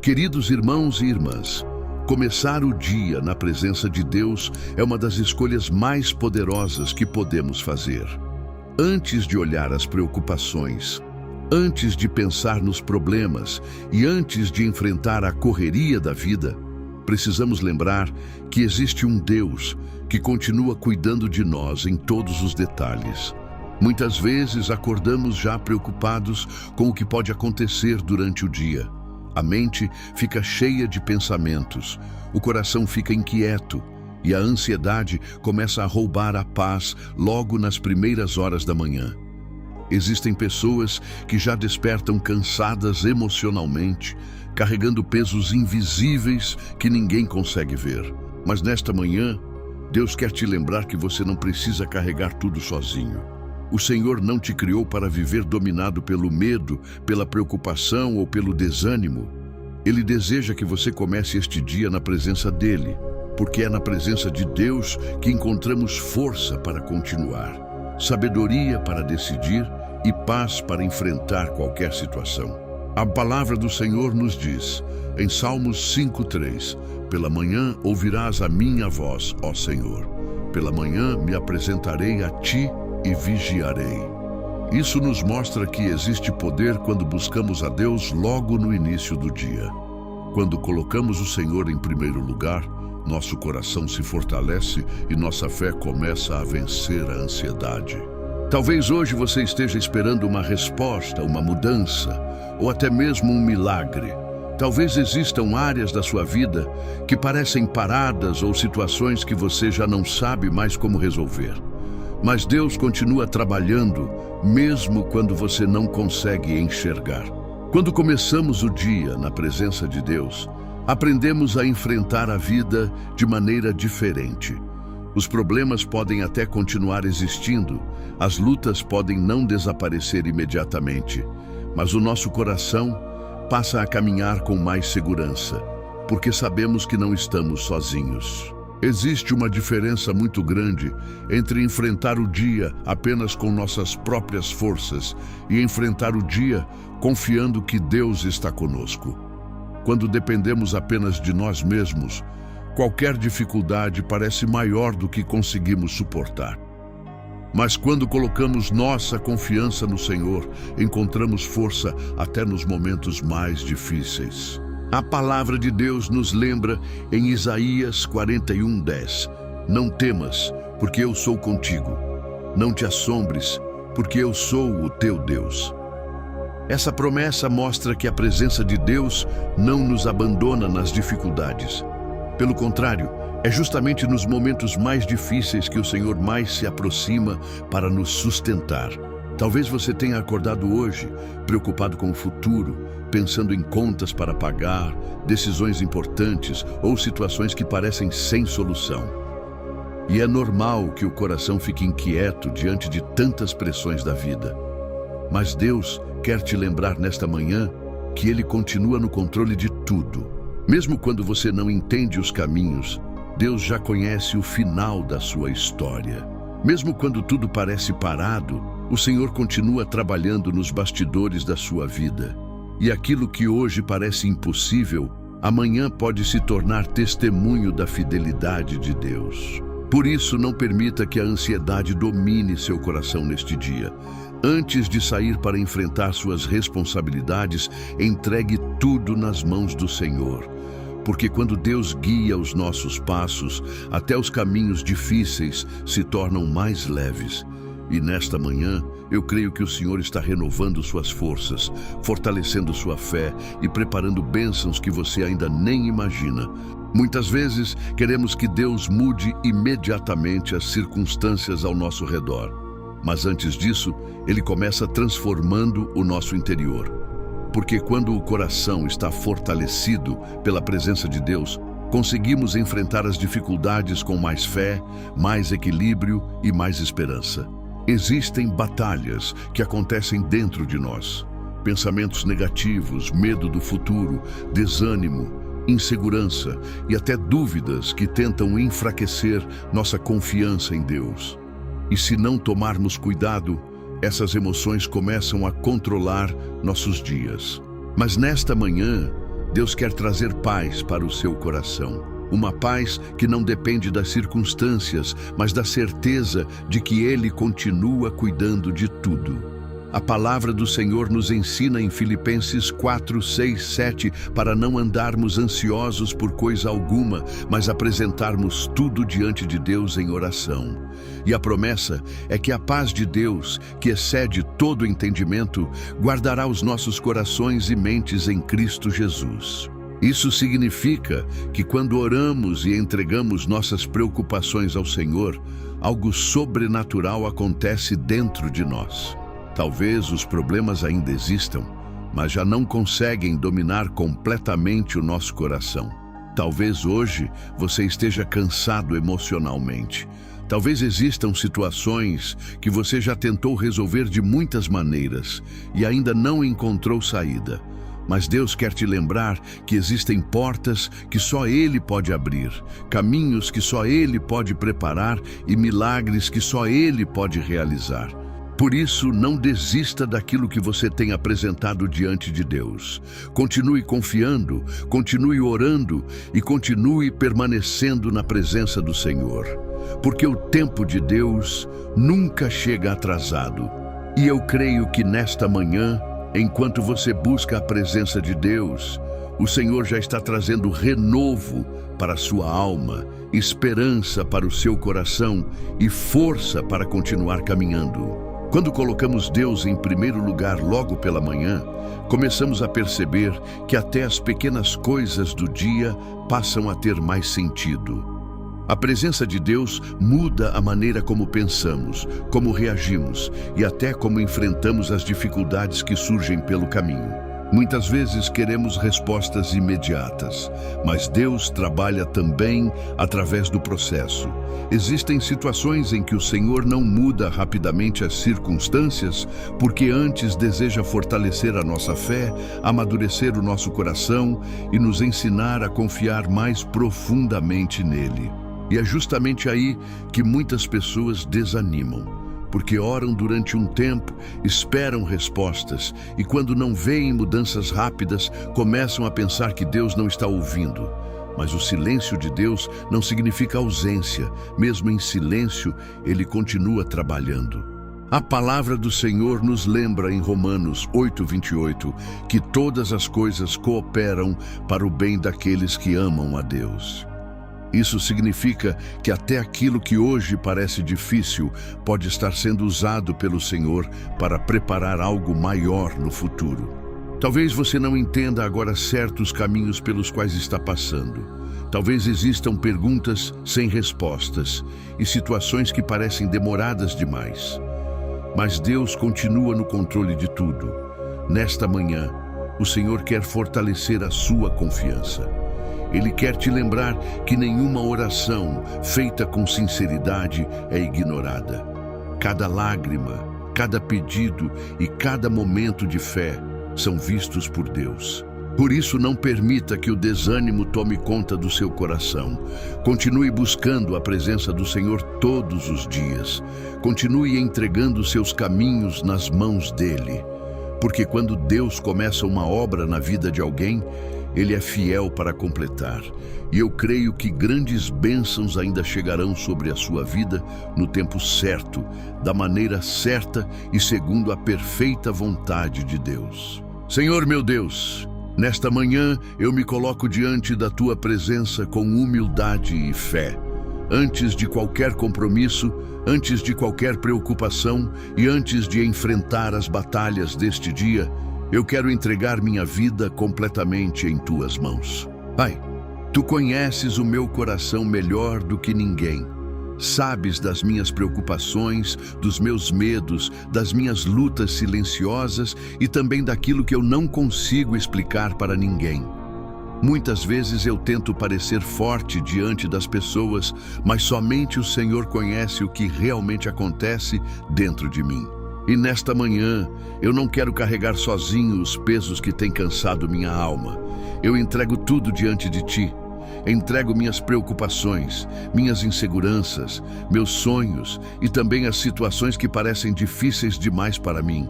Queridos irmãos e irmãs, começar o dia na presença de Deus é uma das escolhas mais poderosas que podemos fazer. Antes de olhar as preocupações, antes de pensar nos problemas e antes de enfrentar a correria da vida, precisamos lembrar que existe um Deus que continua cuidando de nós em todos os detalhes. Muitas vezes acordamos já preocupados com o que pode acontecer durante o dia. A mente fica cheia de pensamentos, o coração fica inquieto e a ansiedade começa a roubar a paz logo nas primeiras horas da manhã. Existem pessoas que já despertam cansadas emocionalmente, carregando pesos invisíveis que ninguém consegue ver. Mas nesta manhã, Deus quer te lembrar que você não precisa carregar tudo sozinho. O Senhor não te criou para viver dominado pelo medo, pela preocupação ou pelo desânimo. Ele deseja que você comece este dia na presença dele, porque é na presença de Deus que encontramos força para continuar, sabedoria para decidir e paz para enfrentar qualquer situação. A palavra do Senhor nos diz, em Salmos 5:3, pela manhã ouvirás a minha voz, ó Senhor. Pela manhã me apresentarei a ti e vigiarei. Isso nos mostra que existe poder quando buscamos a Deus logo no início do dia. Quando colocamos o Senhor em primeiro lugar, nosso coração se fortalece e nossa fé começa a vencer a ansiedade. Talvez hoje você esteja esperando uma resposta, uma mudança, ou até mesmo um milagre. Talvez existam áreas da sua vida que parecem paradas ou situações que você já não sabe mais como resolver. Mas Deus continua trabalhando, mesmo quando você não consegue enxergar. Quando começamos o dia na presença de Deus, aprendemos a enfrentar a vida de maneira diferente. Os problemas podem até continuar existindo, as lutas podem não desaparecer imediatamente, mas o nosso coração passa a caminhar com mais segurança, porque sabemos que não estamos sozinhos. Existe uma diferença muito grande entre enfrentar o dia apenas com nossas próprias forças e enfrentar o dia confiando que Deus está conosco. Quando dependemos apenas de nós mesmos, qualquer dificuldade parece maior do que conseguimos suportar. Mas quando colocamos nossa confiança no Senhor, encontramos força até nos momentos mais difíceis. A palavra de Deus nos lembra em Isaías 41:10, não temas, porque eu sou contigo. Não te assombres, porque eu sou o teu Deus. Essa promessa mostra que a presença de Deus não nos abandona nas dificuldades. Pelo contrário, é justamente nos momentos mais difíceis que o Senhor mais se aproxima para nos sustentar. Talvez você tenha acordado hoje, preocupado com o futuro, pensando em contas para pagar, decisões importantes ou situações que parecem sem solução. E é normal que o coração fique inquieto diante de tantas pressões da vida. Mas Deus quer te lembrar nesta manhã que Ele continua no controle de tudo. Mesmo quando você não entende os caminhos, Deus já conhece o final da sua história. Mesmo quando tudo parece parado, o Senhor continua trabalhando nos bastidores da sua vida. E aquilo que hoje parece impossível, amanhã pode se tornar testemunho da fidelidade de Deus. Por isso, não permita que a ansiedade domine seu coração neste dia. Antes de sair para enfrentar suas responsabilidades, entregue tudo nas mãos do Senhor. Porque quando Deus guia os nossos passos, até os caminhos difíceis se tornam mais leves. E nesta manhã, eu creio que o Senhor está renovando suas forças, fortalecendo sua fé e preparando bênçãos que você ainda nem imagina. Muitas vezes, queremos que Deus mude imediatamente as circunstâncias ao nosso redor. Mas antes disso, Ele começa transformando o nosso interior. Porque quando o coração está fortalecido pela presença de Deus, conseguimos enfrentar as dificuldades com mais fé, mais equilíbrio e mais esperança. Existem batalhas que acontecem dentro de nós. Pensamentos negativos, medo do futuro, desânimo, insegurança e até dúvidas que tentam enfraquecer nossa confiança em Deus. E se não tomarmos cuidado, essas emoções começam a controlar nossos dias. Mas nesta manhã, Deus quer trazer paz para o seu coração. Uma paz que não depende das circunstâncias, mas da certeza de que Ele continua cuidando de tudo. A palavra do Senhor nos ensina em Filipenses 4, 6, 7 para não andarmos ansiosos por coisa alguma, mas apresentarmos tudo diante de Deus em oração. E a promessa é que a paz de Deus, que excede todo entendimento, guardará os nossos corações e mentes em Cristo Jesus. Isso significa que quando oramos e entregamos nossas preocupações ao Senhor, algo sobrenatural acontece dentro de nós. Talvez os problemas ainda existam, mas já não conseguem dominar completamente o nosso coração. Talvez hoje você esteja cansado emocionalmente. Talvez existam situações que você já tentou resolver de muitas maneiras e ainda não encontrou saída. Mas Deus quer te lembrar que existem portas que só Ele pode abrir, caminhos que só Ele pode preparar e milagres que só Ele pode realizar. Por isso, não desista daquilo que você tem apresentado diante de Deus. Continue confiando, continue orando e continue permanecendo na presença do Senhor. Porque o tempo de Deus nunca chega atrasado. E eu creio que nesta manhã, enquanto você busca a presença de Deus, o Senhor já está trazendo renovo para a sua alma, esperança para o seu coração e força para continuar caminhando. Quando colocamos Deus em primeiro lugar logo pela manhã, começamos a perceber que até as pequenas coisas do dia passam a ter mais sentido. A presença de Deus muda a maneira como pensamos, como reagimos e até como enfrentamos as dificuldades que surgem pelo caminho. Muitas vezes queremos respostas imediatas, mas Deus trabalha também através do processo. Existem situações em que o Senhor não muda rapidamente as circunstâncias, porque antes deseja fortalecer a nossa fé, amadurecer o nosso coração e nos ensinar a confiar mais profundamente nele. E é justamente aí que muitas pessoas desanimam. Porque oram durante um tempo, esperam respostas e quando não veem mudanças rápidas, começam a pensar que Deus não está ouvindo. Mas o silêncio de Deus não significa ausência. Mesmo em silêncio, Ele continua trabalhando. A palavra do Senhor nos lembra em Romanos 8:28 que todas as coisas cooperam para o bem daqueles que amam a Deus. Isso significa que até aquilo que hoje parece difícil pode estar sendo usado pelo Senhor para preparar algo maior no futuro. Talvez você não entenda agora certos caminhos pelos quais está passando. Talvez existam perguntas sem respostas e situações que parecem demoradas demais. Mas Deus continua no controle de tudo. Nesta manhã, o Senhor quer fortalecer a sua confiança. Ele quer te lembrar que nenhuma oração feita com sinceridade é ignorada. Cada lágrima, cada pedido e cada momento de fé são vistos por Deus. Por isso, não permita que o desânimo tome conta do seu coração. Continue buscando a presença do Senhor todos os dias. Continue entregando seus caminhos nas mãos dele. Porque quando Deus começa uma obra na vida de alguém, Ele é fiel para completar. E eu creio que grandes bênçãos ainda chegarão sobre a sua vida no tempo certo, da maneira certa e segundo a perfeita vontade de Deus. Senhor meu Deus, nesta manhã eu me coloco diante da Tua presença com humildade e fé. Antes de qualquer compromisso, antes de qualquer preocupação e antes de enfrentar as batalhas deste dia, eu quero entregar minha vida completamente em Tuas mãos. Pai, Tu conheces o meu coração melhor do que ninguém. Sabes das minhas preocupações, dos meus medos, das minhas lutas silenciosas e também daquilo que eu não consigo explicar para ninguém. Muitas vezes eu tento parecer forte diante das pessoas, mas somente o Senhor conhece o que realmente acontece dentro de mim. E nesta manhã, eu não quero carregar sozinho os pesos que têm cansado minha alma. Eu entrego tudo diante de Ti. Entrego minhas preocupações, minhas inseguranças, meus sonhos e também as situações que parecem difíceis demais para mim.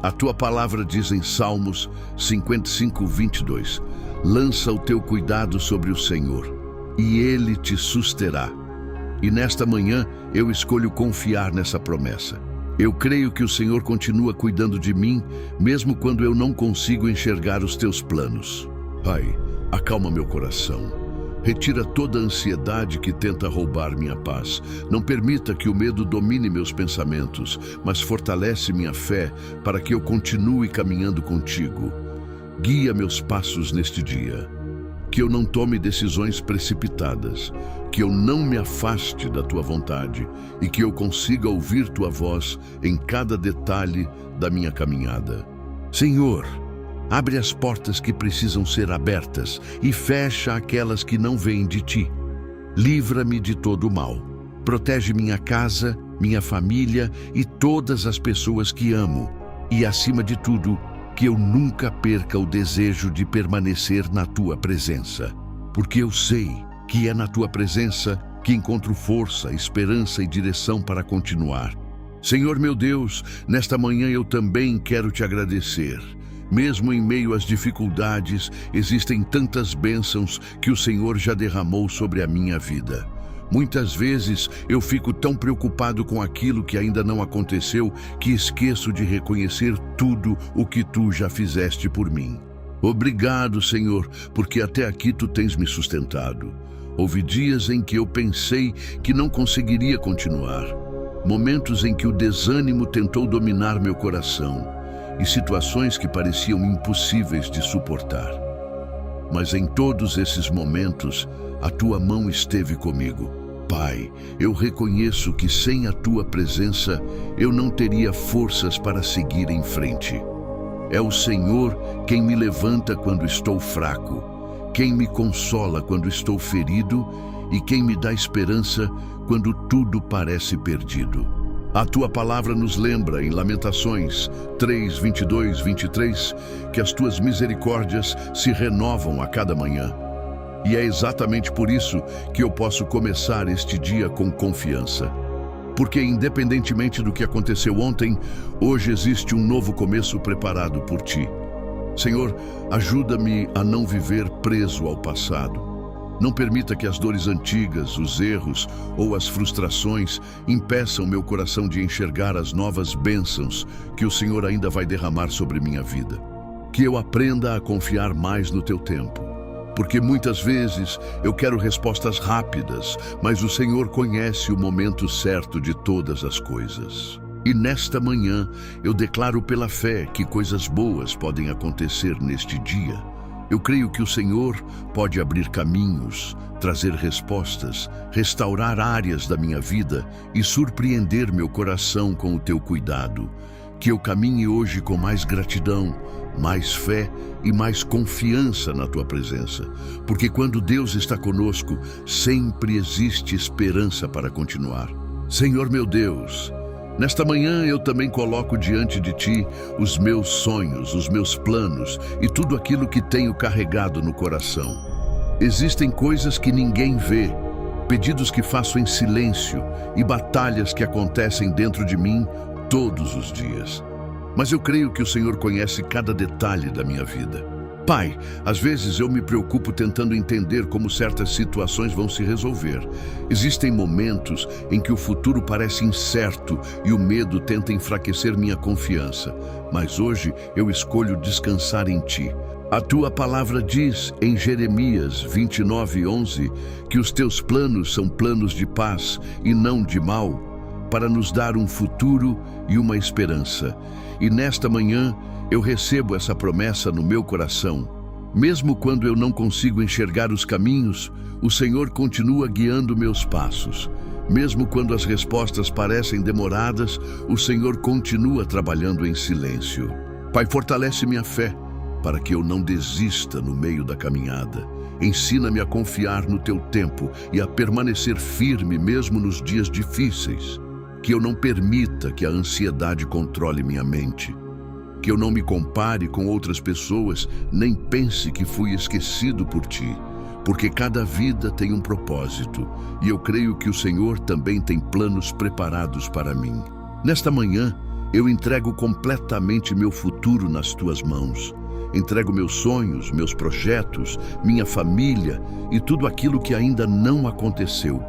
A tua palavra diz em Salmos 55:22: lança o teu cuidado sobre o Senhor, e Ele te susterá. E nesta manhã eu escolho confiar nessa promessa. Eu creio que o Senhor continua cuidando de mim, mesmo quando eu não consigo enxergar os teus planos. Pai, acalma meu coração. Retira toda a ansiedade que tenta roubar minha paz. Não permita que o medo domine meus pensamentos, mas fortalece minha fé para que eu continue caminhando contigo. Guia meus passos neste dia. Que eu não tome decisões precipitadas, que eu não me afaste da tua vontade e que eu consiga ouvir tua voz em cada detalhe da minha caminhada. Senhor, abre as portas que precisam ser abertas e fecha aquelas que não vêm de ti. Livra-me de todo o mal. Protege minha casa, minha família e todas as pessoas que amo. E, acima de tudo, que eu nunca perca o desejo de permanecer na tua presença. Porque eu sei que é na tua presença que encontro força, esperança e direção para continuar. Senhor meu Deus, nesta manhã eu também quero te agradecer. Mesmo em meio às dificuldades, existem tantas bênçãos que o Senhor já derramou sobre a minha vida. Muitas vezes eu fico tão preocupado com aquilo que ainda não aconteceu que esqueço de reconhecer tudo o que tu já fizeste por mim. Obrigado, Senhor, porque até aqui tu tens me sustentado. Houve dias em que eu pensei que não conseguiria continuar. Momentos em que o desânimo tentou dominar meu coração. E situações que pareciam impossíveis de suportar. Mas em todos esses momentos, a tua mão esteve comigo. Pai, eu reconheço que sem a tua presença, eu não teria forças para seguir em frente. É o Senhor quem me levanta quando estou fraco, quem me consola quando estou ferido e quem me dá esperança quando tudo parece perdido. A tua palavra nos lembra, em Lamentações 3, 22, 23, que as tuas misericórdias se renovam a cada manhã. E é exatamente por isso que eu posso começar este dia com confiança. Porque, independentemente do que aconteceu ontem, hoje existe um novo começo preparado por ti. Senhor, ajuda-me a não viver preso ao passado. Não permita que as dores antigas, os erros ou as frustrações impeçam meu coração de enxergar as novas bênçãos que o Senhor ainda vai derramar sobre minha vida. Que eu aprenda a confiar mais no teu tempo. Porque muitas vezes eu quero respostas rápidas, mas o Senhor conhece o momento certo de todas as coisas. E nesta manhã eu declaro pela fé que coisas boas podem acontecer neste dia. Eu creio que o Senhor pode abrir caminhos, trazer respostas, restaurar áreas da minha vida e surpreender meu coração com o teu cuidado. Que eu caminhe hoje com mais gratidão, mais fé e mais confiança na tua presença. Porque quando Deus está conosco, sempre existe esperança para continuar. Senhor meu Deus, nesta manhã eu também coloco diante de ti os meus sonhos, os meus planos e tudo aquilo que tenho carregado no coração. Existem coisas que ninguém vê, pedidos que faço em silêncio e batalhas que acontecem dentro de mim todos os dias. Mas eu creio que o Senhor conhece cada detalhe da minha vida. Pai, às vezes eu me preocupo tentando entender como certas situações vão se resolver. Existem momentos em que o futuro parece incerto e o medo tenta enfraquecer minha confiança. Mas hoje eu escolho descansar em Ti. A Tua palavra diz em Jeremias 29:11 que os Teus planos são planos de paz e não de mal, para nos dar um futuro e uma esperança. E nesta manhã eu recebo essa promessa no meu coração. Mesmo quando eu não consigo enxergar os caminhos, o Senhor continua guiando meus passos. Mesmo quando as respostas parecem demoradas, o Senhor continua trabalhando em silêncio. Pai, fortalece minha fé, para que eu não desista no meio da caminhada. Ensina-me a confiar no Teu tempo e a permanecer firme mesmo nos dias difíceis. Que eu não permita que a ansiedade controle minha mente. Que eu não me compare com outras pessoas, nem pense que fui esquecido por Ti. Porque cada vida tem um propósito, e eu creio que o Senhor também tem planos preparados para mim. Nesta manhã, Eu entrego completamente meu futuro nas tuas mãos. Entrego meus sonhos, meus projetos, minha família e tudo aquilo que ainda não aconteceu.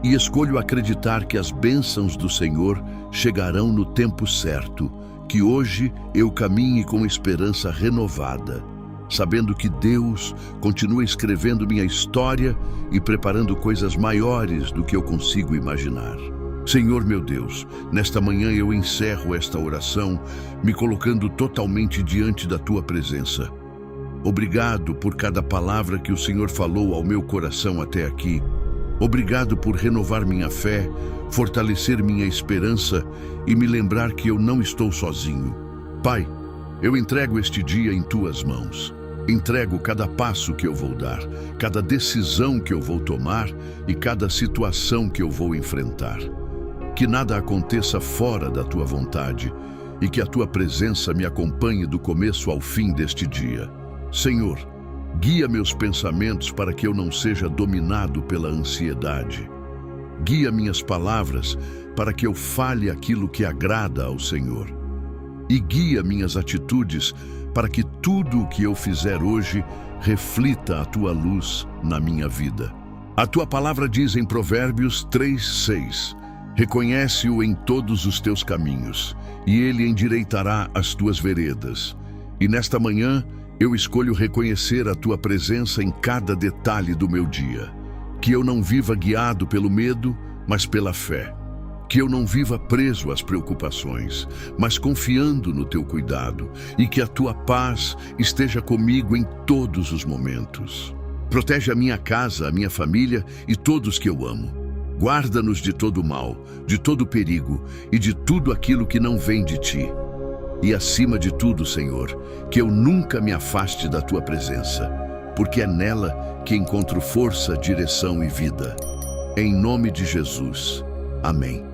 E escolho acreditar que as bênçãos do Senhor chegarão no tempo certo, que hoje eu caminhe com esperança renovada, sabendo que Deus continua escrevendo minha história e preparando coisas maiores do que eu consigo imaginar. Senhor meu Deus, nesta manhã eu encerro esta oração, me colocando totalmente diante da Tua presença. Obrigado por cada palavra que o Senhor falou ao meu coração até aqui. Obrigado por renovar minha fé, fortalecer minha esperança e me lembrar que eu não estou sozinho. Pai, eu entrego este dia em Tuas mãos. Entrego cada passo que eu vou dar, cada decisão que eu vou tomar e cada situação que eu vou enfrentar. Que nada aconteça fora da Tua vontade e que a Tua presença me acompanhe do começo ao fim deste dia. Senhor, guia meus pensamentos para que eu não seja dominado pela ansiedade. Guia minhas palavras para que eu fale aquilo que agrada ao Senhor. E guia minhas atitudes para que tudo o que eu fizer hoje reflita a Tua luz na minha vida. A Tua palavra diz em Provérbios 3:6: reconhece-o em todos os teus caminhos, e ele endireitará as tuas veredas. E nesta manhã, eu escolho reconhecer a Tua presença em cada detalhe do meu dia. Que eu não viva guiado pelo medo, mas pela fé. Que eu não viva preso às preocupações, mas confiando no Teu cuidado. E que a Tua paz esteja comigo em todos os momentos. Protege a minha casa, a minha família e todos que eu amo. Guarda-nos de todo mal, de todo perigo e de tudo aquilo que não vem de Ti. E acima de tudo, Senhor, que eu nunca me afaste da Tua presença, porque é nela que encontro força, direção e vida. Em nome de Jesus. Amém.